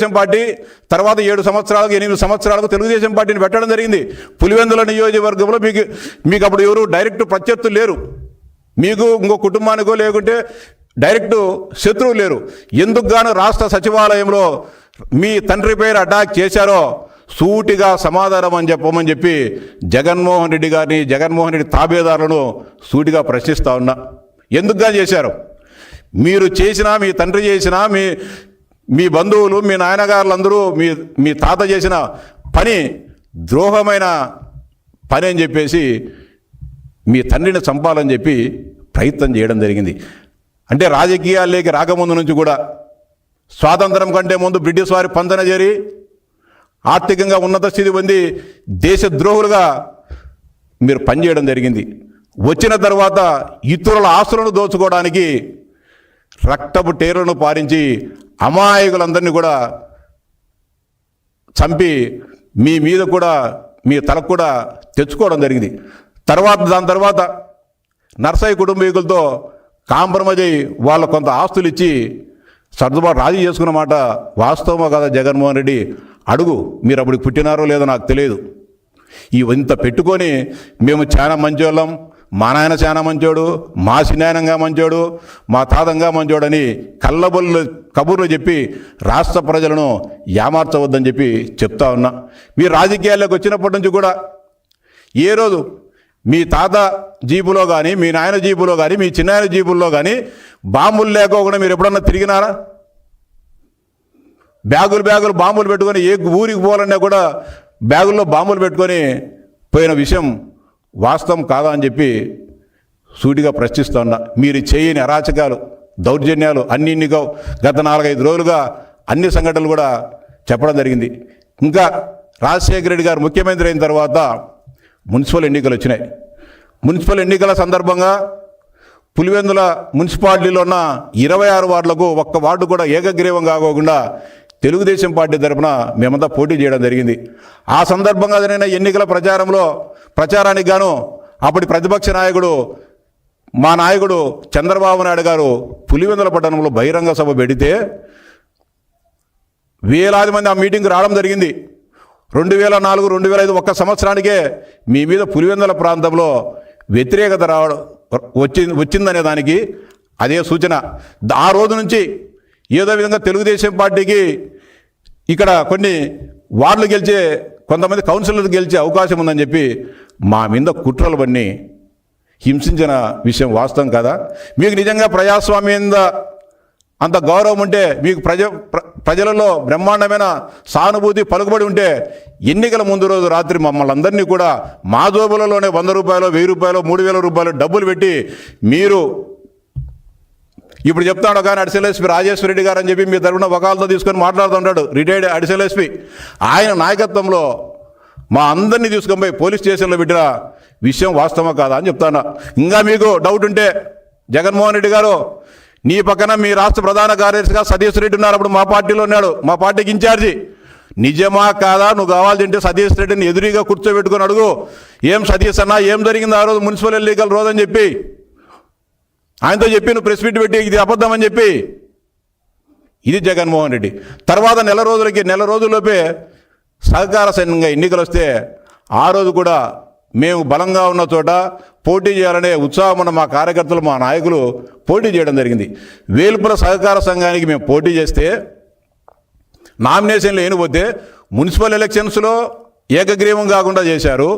Telugu Desam party తర్వాత 7 సంవత్సరాలకు 8 సంవత్సరాలకు తెలుగుదేశం పార్టీని పెట్టడం జరిగింది. పులివెందుల నియోజకవర్గంలో మీకు అప్పుడు ఎవరు డైరెక్ట్ ప్రత్యర్థులు లేరు, మీకు ఇంకో కుటుంబానికో లేకుంటే డైరెక్ట్ శత్రువు లేరు. ఎందుకు గాను రాష్ట్ర సచివాలయంలో మీ తండ్రి పేరు అటాక్ చేశారో సూటిగా సమాధానం అని చెప్పమని చెప్పి జగన్మోహన్ రెడ్డి గారిని, జగన్మోహన్ రెడ్డి తాబేదారులను సూటిగా ప్రశ్నిస్తూ ఉన్నా. ఎందుకుగా చేశారు? మీరు చేసినా, మీ తండ్రి చేసినా, మీ బంధువులు, మీ నాయనగారులందరూ మీ తాత చేసిన పని ద్రోహమైన పని అని చెప్పేసి మీ తండ్రిని చంపాలని చెప్పి ప్రయత్నం చేయడం జరిగింది. అంటే రాజకీయాల్లోకి రాకముందు నుంచి కూడా స్వాతంత్రం కంటే ముందు బ్రిటిష్ వారి పంతన చేరి ఆర్థికంగా ఉన్నత స్థితి పొంది దేశద్రోహులుగా మీరు పనిచేయడం జరిగింది. వచ్చిన తర్వాత ఇతరుల ఆస్తులను దోచుకోవడానికి రక్తపు టేరులను పారించి అమాయకులందరినీ కూడా చంపి మీ మీద కూడా మీ తలకు కూడా తెచ్చుకోవడం జరిగింది. దాని తర్వాత నర్సయ్య కుటుంబీకులతో కాంప్రమైజ్ అయ్యి వాళ్ళ కొంత ఆస్తులు ఇచ్చి సర్దుబాటు రాజీ చేసుకున్న మాట వాస్తవమో కదా జగన్మోహన్ రెడ్డి? అడుగు, మీరు అప్పుడు పుట్టినారో లేదో నాకు తెలియదు. ఇంత పెట్టుకొని మేము చాలా మంచోళ్ళం, మా నాయన చాలా మంచోడు, మా సినాయనంగా మంచోడు, మా తాతంగా మంచోడని కళ్ళబొల్లు కబుర్లు చెప్పి రాష్ట్ర ప్రజలను ఏమార్చవద్దని చెప్పి చెప్తా ఉన్నా. మీరు రాజకీయాల్లోకి వచ్చినప్పటి నుంచి కూడా ఏ రోజు మీ తాత జీపులో కానీ, మీ నాయన జీపులో కానీ, మీ చిన్నాయన జీపుల్లో కానీ బాంబులు లేకోకుండా మీరు ఎప్పుడన్నా తిరిగినారా? బ్యాగులు బాంబులు పెట్టుకొని ఏ ఊరికి పోవాలన్నా కూడా బ్యాగుల్లో బాంబులు పెట్టుకొని పోయిన విషయం వాస్తవం కాదా అని చెప్పి సూటిగా ప్రశ్నిస్తూ ఉన్నా. మీరు చేయని అరాచకాలు, దౌర్జన్యాలు అన్ని గత 4-5 రోజులుగా అన్ని సంఘటనలు కూడా చెప్పడం జరిగింది. ఇంకా రాజశేఖర రెడ్డి గారు ముఖ్యమంత్రి అయిన తర్వాత మున్సిపల్ ఎన్నికలు వచ్చినాయి. మున్సిపల్ ఎన్నికల సందర్భంగా పులివెందుల మున్సిపాలిటీలో ఉన్న 26 వార్డులకు ఒక్క వార్డు కూడా ఏకగ్రీవం కాకోకుండా తెలుగుదేశం పార్టీ తరఫున మేమంతా పోటీ చేయడం జరిగింది. ఆ సందర్భంగా జరిగిన ఎన్నికల ప్రచారానికి గాను అప్పటి ప్రతిపక్ష నాయకుడు, మా నాయకుడు చంద్రబాబు నాయుడు గారు పులివెందుల పట్టణంలో బహిరంగ సభ పెడితే వేలాది మంది ఆ మీటింగ్కి రావడం జరిగింది. 2004, 2005 ఒక్క సంవత్సరానికే మీ మీద పులివెందుల ప్రాంతంలో వ్యతిరేకత వచ్చిందనే దానికి అదే సూచన. ఆ రోజు నుంచి ఏదో విధంగా తెలుగుదేశం పార్టీకి ఇక్కడ కొన్ని వార్డులు గెలిచే, కొంతమంది కౌన్సిలర్లు గెలిచే అవకాశం ఉందని చెప్పి మా మీద కుట్రలు పన్ని హింసించిన విషయం వాస్తవం కదా? మీకు నిజంగా ప్రజాస్వామ్యం అంత గౌరవం ఉంటే, మీకు ప్రజలలో బ్రహ్మాండమైన సానుభూతి పలుకుబడి ఉంటే ఎన్నికల ముందు రోజు రాత్రి మమ్మల్ని అందరినీ కూడా మా జోబులలోనే 100 రూపాయలు, 1000 రూపాయలు, 3000 రూపాయలు డబ్బులు పెట్టి మీరు ఇప్పుడు చెప్తాడు కానీ అడిషనల్ ఎస్పీ రాజేశ్వర రెడ్డి గారు అని చెప్పి మీ తరఫున వకాలతో తీసుకొని మాట్లాడుతుంటాడు, రిటైర్డ్ అడిషనల్ ఎస్పీ. ఆయన నాయకత్వంలో మా అందరినీ తీసుకొని పోయి పోలీస్ స్టేషన్లో పెట్టిన విషయం వాస్తవమా కాదా అని చెప్తాను. ఇంకా మీకు డౌట్ ఉంటే జగన్మోహన్ రెడ్డి గారు, నీ పక్కన మీ రాష్ట్ర ప్రధాన కార్యదర్శిగా సతీష్ రెడ్డి ఉన్నారు, అప్పుడు మా పార్టీలో ఉన్నాడు, మా పార్టీకి ఇన్ఛార్జి. నిజమా కాదా? నువ్వు కావాలంటే సతీష్ రెడ్డిని ఎదురుగా కూర్చోబెట్టుకొని అడుగు, ఏం సతీష్ అన్నా ఏం జరిగింది ఆ రోజు మున్సిపల్ ఎన్నికల రోజు అని చెప్పి ఆయనతో చెప్పి నువ్వు ప్రెస్ మీట్ పెట్టి ఇది అబద్ధం అని చెప్పి. ఇది జగన్మోహన్ రెడ్డి. తర్వాత నెల రోజుల్లోపే సహకార సంఘంగా ఎన్నికలు వస్తే ఆ రోజు కూడా మేము బలంగా ఉన్న చోట పోటీ చేయాలనే ఉత్సాహం ఉన్న మా కార్యకర్తలు, మా నాయకులు పోటీ చేయడం జరిగింది. వేల్పుల సహకార సంఘానికి మేము పోటీ చేస్తే నామినేషన్లు ఏనిపోతే మున్సిపల్ ఎలక్షన్స్లో ఏకగ్రీవం కాకుండా చేశారు.